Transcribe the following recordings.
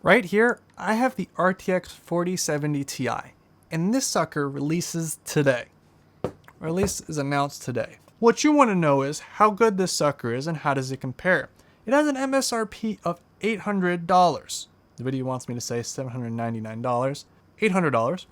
Right here, I have the RTX 4070 Ti, and this sucker releases today, or at least is announced today. What you want to know is how good this sucker is and how does it compare. It has an MSRP of $800. The video wants me to say $799, $800,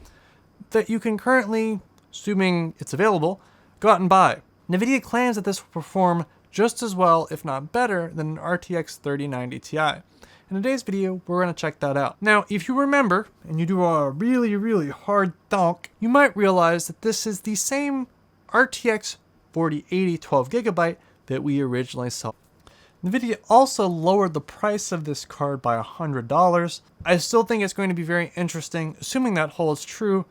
that you can currently, assuming it's available, go out and buy. Nvidia claims that this will perform just as well, if not better, than an RTX 3090 Ti. In today's video, we're going to check that out. Now, if you remember, and you do a really hard thunk, you might realize that this is the same RTX 4080 12GB that we originally saw. Nvidia also lowered the price of this card by $100. I still think it's going to be very interesting, assuming that holds true,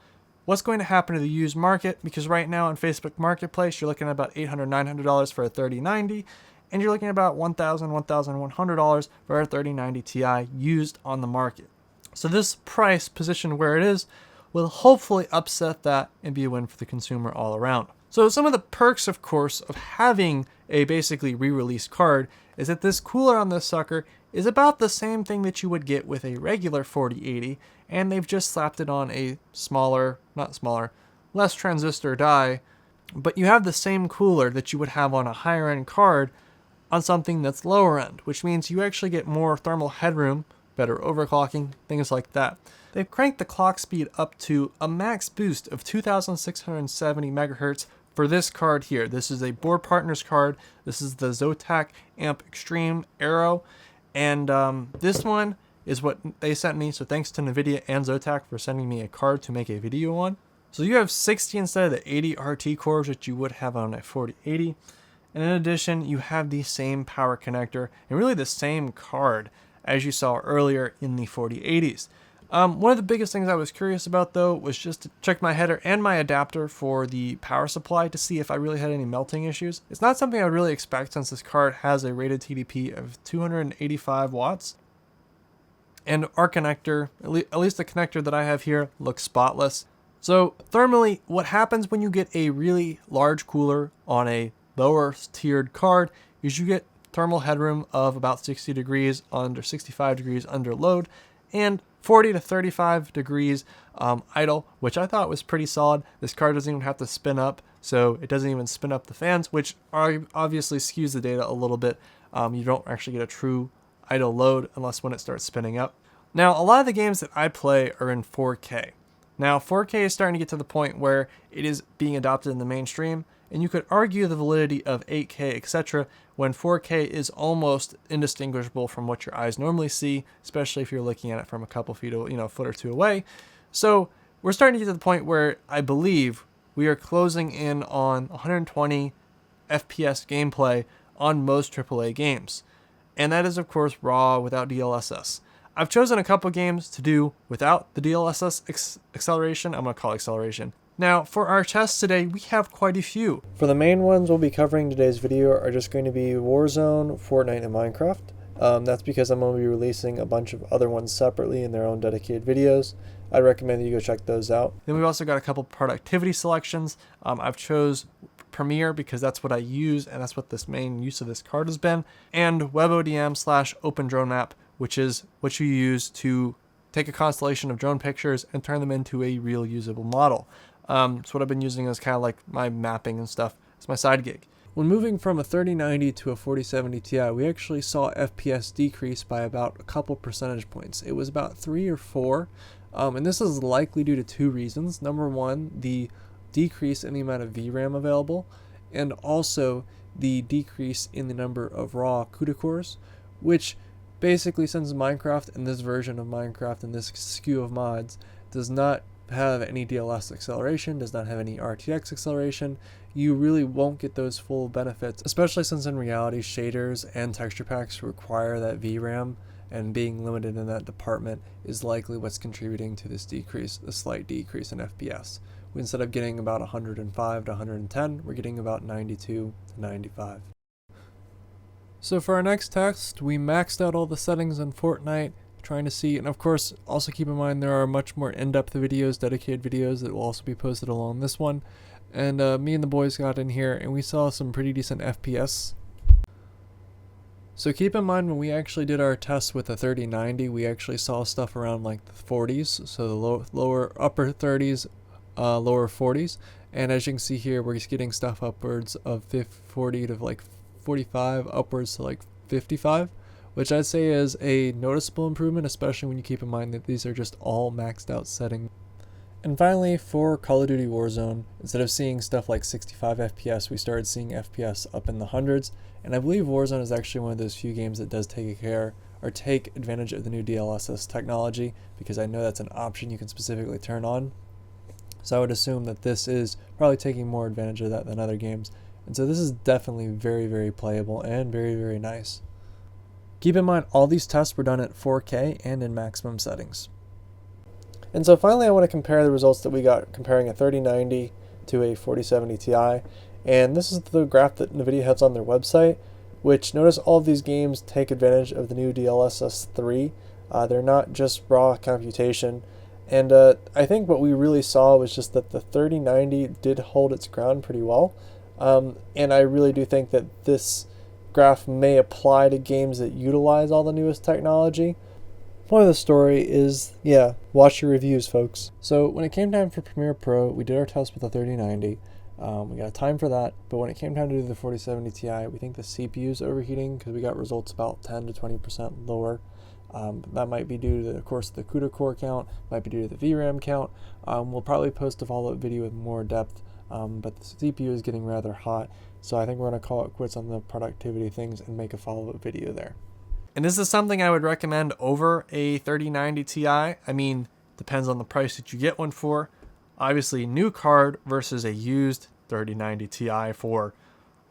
what's going to happen to the used market, because right now on Facebook Marketplace, you're looking at about $800, $900 for a 3090, and you're looking at about $1,000, $1,100 for a 3090 Ti used on the market. So this price position where it is will hopefully upset that and be a win for the consumer all around. So some of the perks, of course, of having a basically re-released card is that this cooler on this sucker is about the same thing that you would get with a regular 4080, and they've just slapped it on a less transistor die, but you have the same cooler that you would have on a higher end card on something that's lower end, which means you actually get more thermal headroom, better overclocking, things like that. They've cranked the clock speed up to a max boost of 2,670 megahertz for this card here. This is a Board Partners card. This is the Zotac Amp Extreme Aero, and this one is what they sent me, so thanks to Nvidia and Zotac for sending me a card to make a video on. So you have 60 instead of the 80 RT cores that you would have on a 4080. And in addition, you have the same power connector and really the same card as you saw earlier in the 4080s. One of the biggest things I was curious about though was just to check my header and my adapter for the power supply to see if I really had any melting issues. It's not something I would really expect since this card has a rated TDP of 285 watts. And our connector, at least the connector that I have here, looks spotless. So thermally, what happens when you get a really large cooler on a lower tiered card is you get thermal headroom of about 60 degrees under 65 degrees under load and 40 to 35 degrees idle, which I thought was pretty solid. This card doesn't even have to spin up, so it doesn't even spin up the fans, which obviously skews the data a little bit. You don't actually get a true idle load unless when it starts spinning up. Now, a lot of the games that I play are in 4K. Now, 4K is starting to get to the point where it is being adopted in the mainstream, and you could argue the validity of 8K, etc., when 4K is almost indistinguishable from what your eyes normally see, especially if you're looking at it from a couple feet, a foot or two away. So we're starting to get to the point where I believe we are closing in on 120 FPS gameplay on most AAA games. And that is, of course, raw without DLSS. I've chosen a couple games to do without the DLSS acceleration. I'm going to call it acceleration. Now, for our tests today, we have quite a few. For the main ones we'll be covering in today's video are just going to be Warzone, Fortnite, and Minecraft. That's because I'm going to be releasing a bunch of other ones separately in their own dedicated videos. I'd recommend that you go check those out. Then we've also got a couple productivity selections. I've chose Premiere because that's what I use, and that's what this main use of this card has been. And WebODM/OpenDroneMap, which is what you use to take a constellation of drone pictures and turn them into a real usable model. So what I've been using is kind of like my mapping and stuff. It's my side gig. When moving from a 3090 to a 4070 Ti, we actually saw FPS decrease by about a couple percentage points. It was about 3 or 4, and this is likely due to two reasons. Number one, the decrease in the amount of VRAM available, and also the decrease in the number of raw CUDA cores, which basically, since Minecraft and this version of Minecraft and this SKU of mods does not have any DLSS acceleration, does not have any RTX acceleration, you really won't get those full benefits, especially since in reality shaders and texture packs require that VRAM, and being limited in that department is likely what's contributing to this decrease, the slight decrease in FPS. Instead of getting about 105 to 110, we're getting about 92 to 95. So for our next test, we maxed out all the settings in Fortnite, trying to see, and of course, also keep in mind there are much more in-depth videos, dedicated videos that will also be posted along this one. And me and the boys got in here and we saw some pretty decent FPS. So keep in mind when we actually did our test with the 3090, we actually saw stuff around like the 40s, so the upper 30s, lower 40s, and as you can see here, we're getting stuff upwards of 40 to like 45, upwards to like 55, which I'd say is a noticeable improvement, especially when you keep in mind that these are just all maxed out settings. And finally, for Call of Duty Warzone, instead of seeing stuff like 65 FPS, we started seeing FPS up in the hundreds. And I believe Warzone is actually one of those few games that does take advantage of the new DLSS technology, because I know that's an option you can specifically turn on. So I would assume that this is probably taking more advantage of that than other games. And so this is definitely very, very playable and very, very nice. Keep in mind, all these tests were done at 4K and in maximum settings. And so finally, I want to compare the results that we got comparing a 3090 to a 4070 Ti. And this is the graph that Nvidia has on their website, which notice all of these games take advantage of the new DLSS 3. They're not just raw computation. And I think what we really saw was just that the 3090 did hold its ground pretty well. And I really do think that this graph may apply to games that utilize all the newest technology. Point of the story is, yeah, watch your reviews, folks. So when it came time for Premiere Pro, we did our test with the 3090. We got time for that, but when it came time to do the 4070 Ti, we think the CPU is overheating because we got results about 10 to 20% lower. That might be due to, of course, the CUDA core count, might be due to the VRAM count. We'll probably post a follow-up video with more depth, but the CPU is getting rather hot, so I think we're going to call it quits on the productivity things and make a follow-up video there. And this is something I would recommend over a 3090 Ti. I mean, depends on the price that you get one for. Obviously, new card versus a used 3090 Ti for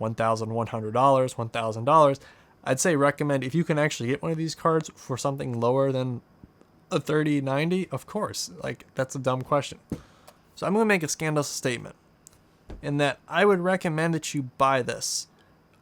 $1,100, $1,000. I'd say recommend, if you can actually get one of these cards for something lower than a 3090, of course. Like, that's a dumb question. So I'm going to make a scandalous statement in that I would recommend that you buy this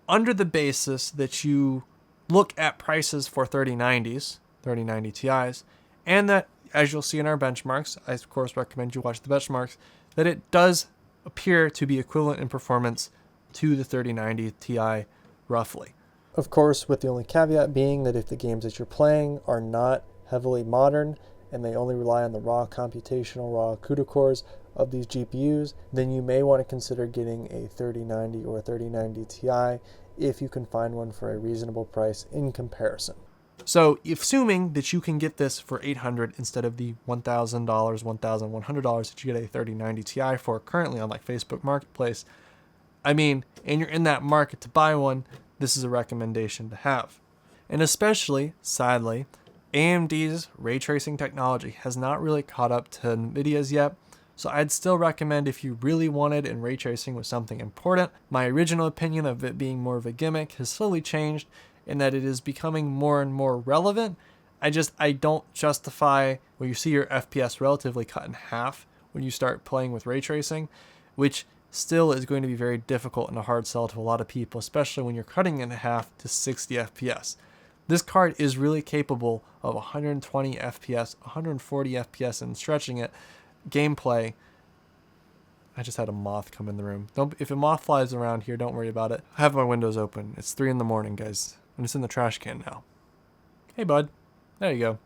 under the basis that you look at prices for 3090s, 3090 Ti's, and that, as you'll see in our benchmarks, I of course recommend you watch the benchmarks, that it does appear to be equivalent in performance to the 3090 Ti roughly. Of course, with the only caveat being that if the games that you're playing are not heavily modern and they only rely on the raw computational, raw CUDA cores of these GPUs, then you may want to consider getting a 3090 or a 3090 Ti if you can find one for a reasonable price in comparison. So assuming that you can get this for $800 instead of the $1,000, $1,100 that you get a 3090 Ti for currently on like Facebook Marketplace, I mean, and you're in that market to buy one, this is a recommendation to have. And especially, sadly, AMD's ray tracing technology has not really caught up to Nvidia's yet. So I'd still recommend, if you really wanted and ray tracing was something important. My original opinion of it being more of a gimmick has slowly changed in that it is becoming more and more relevant. I don't justify when you see your FPS relatively cut in half when you start playing with ray tracing, which still is going to be very difficult and a hard sell to a lot of people, especially when you're cutting it in half to 60 FPS. This card is really capable of 120 FPS, 140 FPS, and stretching it. Gameplay. I just had a moth come in the room. If a moth flies around here, don't worry about it. I have my windows open. It's 3 a.m, guys, and it's in the trash can now. Hey, bud. There you go.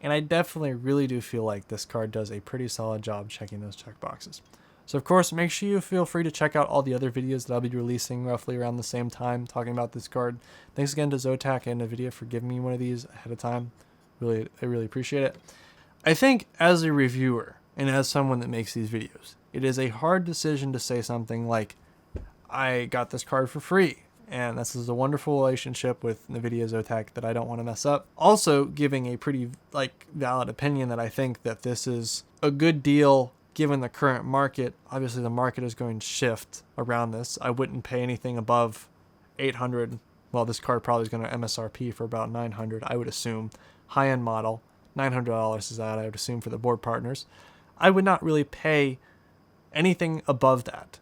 And I definitely really do feel like this card does a pretty solid job checking those checkboxes. So of course, make sure you feel free to check out all the other videos that I'll be releasing roughly around the same time talking about this card. Thanks again to Zotac and Nvidia for giving me one of these ahead of time. I really appreciate it. I think as a reviewer and as someone that makes these videos, it is a hard decision to say something like, I got this card for free, and this is a wonderful relationship with Nvidia Zotac that I don't want to mess up. Also giving a pretty valid opinion that I think that this is a good deal given the current market. Obviously the market is going to shift around this. I wouldn't pay anything above $800. Well, this card probably is going to MSRP for about $900, I would assume. High-end model. $900 is that, I would assume, for the board partners. I would not really pay anything above that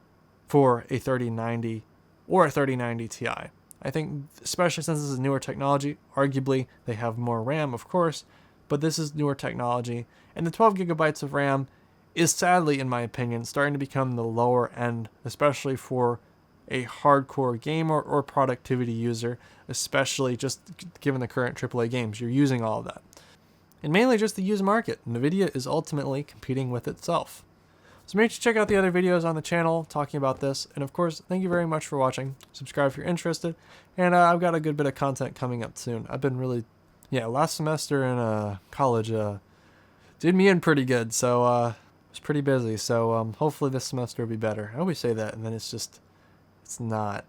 for a 3090 or a 3090 Ti. I think, especially since this is newer technology, arguably they have more RAM, of course, but this is newer technology, and the 12 gigabytes of RAM is sadly, in my opinion, starting to become the lower end, especially for a hardcore gamer or productivity user, especially just given the current AAA games. You're using all of that. And mainly just the used market. Nvidia is ultimately competing with itself. So make sure to check out the other videos on the channel talking about this. And of course, thank you very much for watching. Subscribe if you're interested. And I've got a good bit of content coming up soon. I've been really, last semester in college did me in pretty good. So I was pretty busy. So hopefully this semester will be better. I always say that, and then it's not.